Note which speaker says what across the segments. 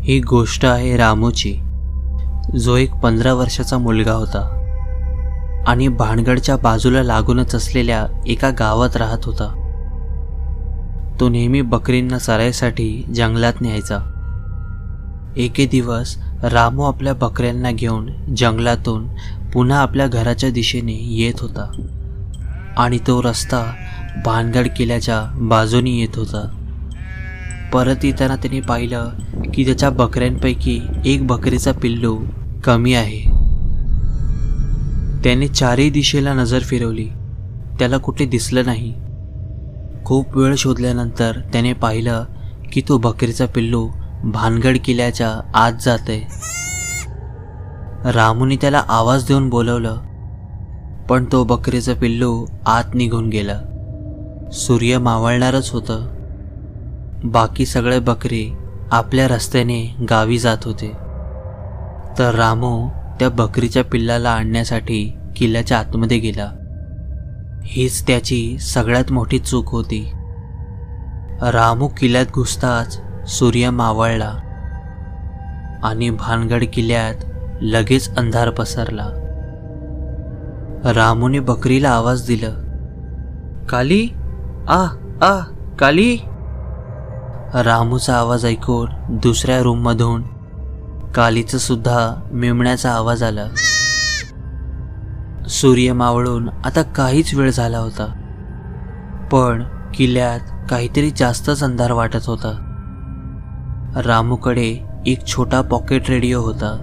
Speaker 1: ही गोष्ट आहे रामूची, जो एक 15 वर्षाचा मुलगा होता आणि भानगडच्या बाजूला लागूनच असलेल्या एका गावात राहत होता. तो नेहमी बकरींना चरायसाठी जंगलात न्यायचा. एके दिवस रामू आपल्या बकऱ्यांना घेऊन जंगलातून पुन्हा आपल्या घराच्या दिशेने येत होता आणि तो रस्ता भानगड किल्ल्याच्या बाजूने येत होता. परत येताना त्याने पाहिलं की त्याच्या बकऱ्यांपैकी एक बकरीचा पिल्लू कमी आहे. त्याने चारही दिशेला नजर फिरवली, त्याला कुठे दिसलं नाही. खूप वेळ शोधल्यानंतर त्याने पाहिलं की तो बकरीचा पिल्लू भानगड किल्ल्याच्या आत जातंय. रामूने त्याला आवाज देऊन बोलवलं, पण तो बकरीचा पिल्लू आत निघून गेला. सूर्य मावळणारच होतं. बाकी सगळे बकरी आपल्या रस्त्याने गावी जात होते, तर रामू त्या बकरीच्या पिल्लाला आणण्यासाठी किल्ल्याच्या आतमध्ये गेला. हीच त्याची सगळ्यात मोठी चूक होती. रामू किल्ल्यात घुसताच सूर्य मावळला आणि भानगड किल्ल्यात लगेच अंधार पसरला. रामूने बकरीला आवाज दिला, काली, आ आ काली. रामूचा आवाज ऐकून दुसऱ्या रूममधून कालीचा सुद्धा मेमण्याचा आवाज आला. सूर्य मावळून आता काहीच वेळ झाला होता, पण किल्ल्यात काहीतरी जास्तच अंधार वाटत होता. रामूकडे एक छोटा पॉकेट रेडिओ होता,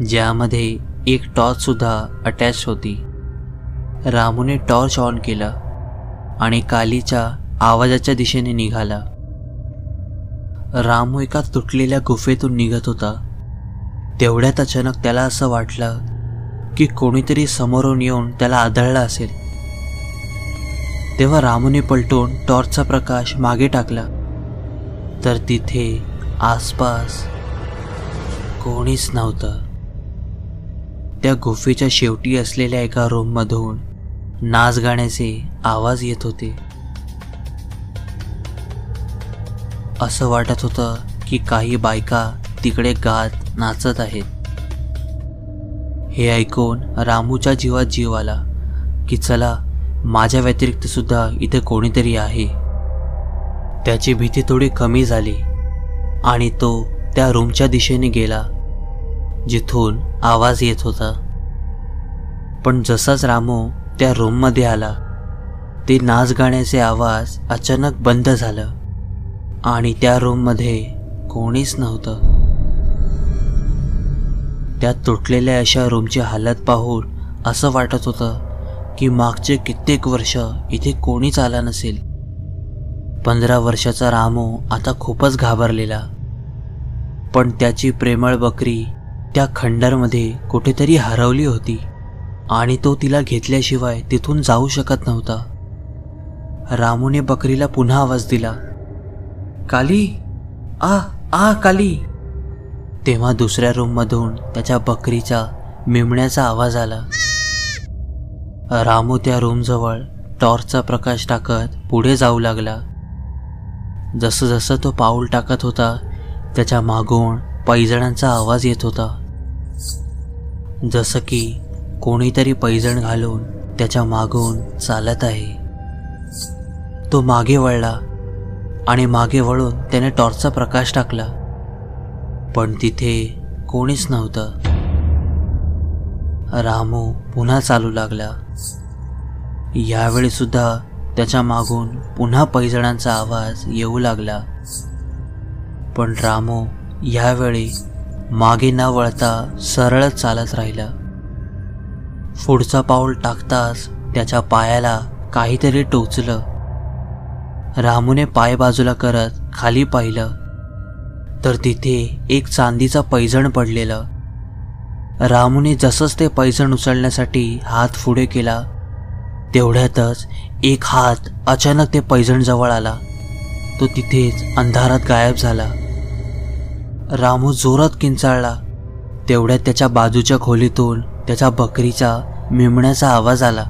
Speaker 1: ज्यामध्ये एक टॉर्च सुद्धा अटॅच होती. रामूने टॉर्च ऑन केला आणि कालीच्या आवाजाच्या दिशेने निघाला. रामू एका तुटलेल्या गुफेतून निघत होता. तेवढ्यात अचानक त्याला असं वाटलं की कोणीतरी समोरून येऊन त्याला आदळलं असेल. तेव्हा रामूने पलटून टॉर्चचा प्रकाश मागे टाकला, तर तिथे आसपास कोणीच नव्हतं. त्या गुफेच्या शेवटी असलेल्या एका रूममधून नाच गाण्याचे आवाज येत होते. असं वाटत होतं की काही बायका तिकडे गात नाचत आहेत. हे ऐकून रामूच्या जीवात जीव आला की चला, माझ्या व्यतिरिक्त सुद्धा इथे कोणीतरी आहे. त्याची भीती थोडी कमी झाली आणि तो त्या रूमच्या दिशेने गेला जिथून आवाज येत होता. पण जसाच रामू त्या रूममध्ये आला, ते नाच गाण्याचे आवाज अचानक बंद झालं आणि त्या रूममध्ये कोणीच नव्हतं. त्या तुटलेल्या अशा रूमची हालत पाहून असं वाटत होतं की मागचे कित्येक वर्ष इथे कोणीच आला नसेल. 15 वर्षाचा रामू आता खूपच घाबरलेला. पण त्याची प्रेमळ बकरी त्या खंडरमध्ये कुठेतरी हरवली होती आणि तो तिला घेतल्याशिवाय तिथून जाऊ शकत नव्हता. रामूने बकरीला पुन्हा आवाज दिला, काली, आ आ काली. तेव्हा दुसऱ्या रूममधून त्याच्या बकरीचा मेमण्याचा आवाज आला. रामू त्या रूमजवळ टॉर्चचा प्रकाश टाकत पुढे जाऊ लागला. जसं जसं तो पाऊल टाकत होता, त्याच्या मागून पैजणांचा आवाज येत होता, जसं की कोणीतरी पैजण घालून त्याच्या मागून चालत आहे. तो मागे वळला आणि मागे वळून त्याने टॉर्चचा प्रकाश टाकला, पण तिथे कोणीच नव्हतं. रामू पुन्हा चालू लागला. यावेळी सुद्धा त्याच्या मागून पुन्हा पैजणांचा आवाज येऊ लागला, पण रामू यावेळी मागे न वळता सरळच चालत राहिला. पुढचा पाऊल टाकताच त्याच्या पायाला काहीतरी टोचलं. रामूने पाय बाजूला करत खाली पाहिलं, तर तिथे एक चांदीचा पैजण पडलेलं. रामूने जसंच ते पैजण उचलण्यासाठी हात पुढे केला, तेवढ्यातच एक हात अचानक ते पैजण जवळ आला. तो तिथेच अंधारात गायब झाला. रामू जोरात किंचाळला. तेवढ्यात त्याच्या बाजूच्या खोलीतून त्याच्या बकरीचा मेमण्याचा आवाज आला.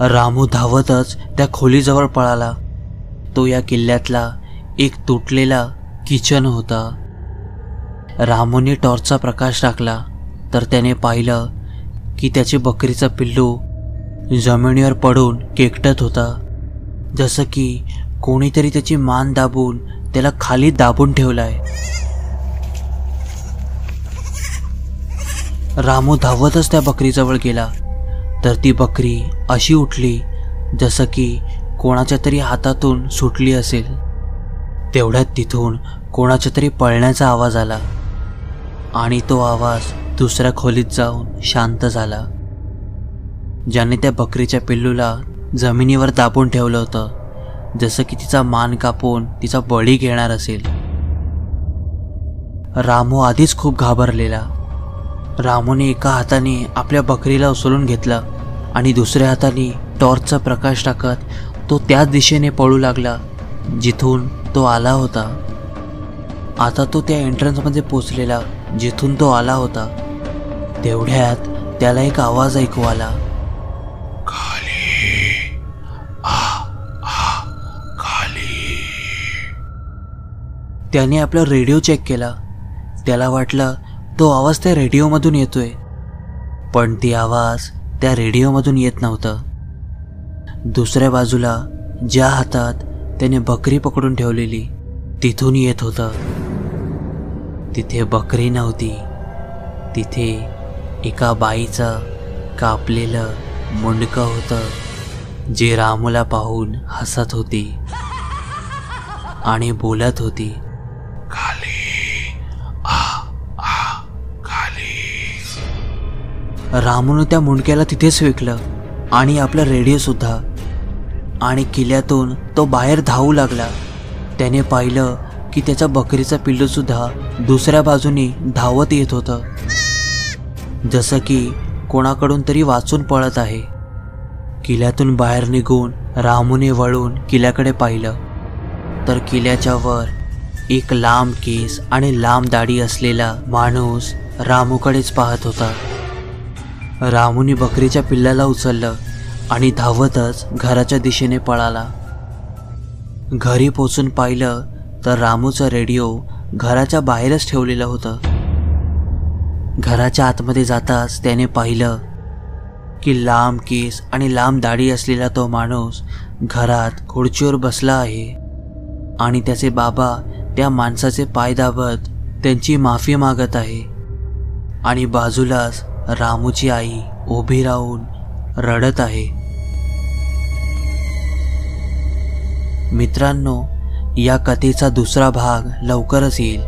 Speaker 1: रामू धावतच त्या खोलीजवळ पळाला. तो या किल्ल्यातला एक तुटलेला किचन होता. रामूने टॉर्चचा प्रकाश टाकला तर त्याने पाहिलं की त्याचे बकरीचा पिल्लू जमिनीवर पडून केकटत होता, जसं की कोणीतरी त्याची मान दाबून त्याला खाली दाबून ठेवलाय. रामू धावतच त्या बकरीजवळ गेला तर ती बकरी अशी उठली जसं की कोणाच्या तरी हातातून सुटली असेल. तेवढ्यात तिथून कोणाच्या तरी पळण्याचा आवाज आला आणि तो आवाज दुसऱ्या खोलीत जाऊन शांत झाला. ज्याने त्या बकरीच्या पिल्लूला जमिनीवर दाबून ठेवलं होतं, जसं की तिचा मान कापून तिचा बळी घेणार असेल. रामू आधीच खूप घाबरलेला. रामूने एका हाताने आपल्या बकरीला उचलून घेतलं आणि दुसऱ्या हाताने टॉर्चचा प्रकाश टाकत तो त्याच दिशेने पळू लागला जिथून तो आला होता. आता तो त्या एंट्रन्समध्ये पोचलेला जिथून तो आला होता. तेवढ्यात त्याला एक आवाज ऐकू आला, खाली खाली. त्याने आपला रेडिओ चेक केला. त्याला वाटलं तो आवाज त्या रेडिओमधून येतोय, पण ती आवाज त्या रेडिओमधून येत नव्हतं. दुसऱ्या बाजूला ज्या हातात त्याने बकरी पकडून ठेवलेली तिथून येत होतं. तिथे बकरी नव्हती, तिथे एका बाईचं कापलेलं मुंडकं होतं जे रामूला पाहून हसत होती आणि बोलत होती, खाली खाली. रामूने त्या मुंडक्याला तिथेच फेकलं आणि आपला रेडिओ सुद्धा, आणि किल्ल्यातून तो बाहेर धावू लागला. त्याने पाहिलं की त्याच्या बकरीचा पिल्लू सुद्धा दुसऱ्या बाजूने धावत येत होतं, जसं की कोणाकडून तरी वाचून पळत आहे. किल्ल्यातून बाहेर निघून रामूने वळून किल्ल्याकडे पाहिलं तर किल्ल्याच्या वर एक लांब केस आणि लांब दाढी असलेला माणूस रामूकडेच पाहत होता. रामूने बकरीच्या पिल्लाला उचललं आणि धावतच घराच्या दिशेने पळाला. घरी पोचून पाहिलं तर रामूचा रेडिओ घराच्या बाहेरच ठेवलेलं होतं. घराच्या आतमध्ये जाताच त्याने पाहिलं की लांब केस आणि लांब दाढी असलेला तो माणूस घरात खुर्चीवर बसला आहे आणि त्याचे बाबा त्या माणसाचे पाय दाबत त्यांची माफी मागत आहे. आणि बाजूलाच रामूची आई उभी राहून रडत आहे. मित्रांनो, या कथेचा दुसरा भाग लवकरच येईल.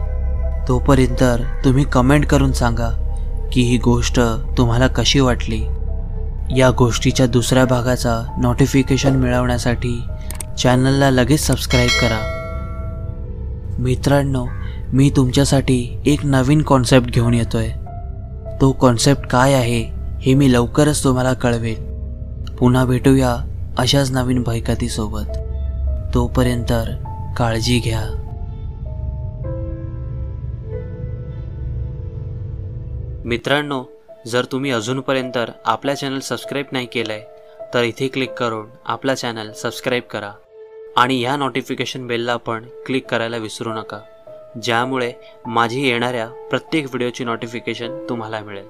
Speaker 1: तोपर्यंत तुम्ही कमेंट करून सांगा की ही गोष्ट तुम्हाला कशी वाटली. या गोष्टीच्या दुसऱ्या भागाचा नोटिफिकेशन मिळवण्यासाठी चॅनलला लगेच सबस्क्राईब करा. मित्रांनो, मी तुमच्यासाठी एक नवीन कॉन्सेप्ट घेऊन येतोय. तो कॉन्सेप्ट काय आहे हे मी लवकरच तुम्हाला कळवेल. पुन्हा भेटूया अशाच नवीन भयकथीसोबत. तोपर्यंत काळजी घ्या. मित्रांनो, जर तुम्ही अजूनपर्यंत आपल्या चॅनल सबस्क्राईब नाही केलंय तर इथे क्लिक करून आपला चॅनल सबस्क्राईब करा आणि या नोटिफिकेशन बेलला पण क्लिक करायला विसरू नका, ज्यामुळे माझी येणाऱ्या प्रत्येक व्हिडिओची नोटिफिकेशन तुम्हाला मिळेल.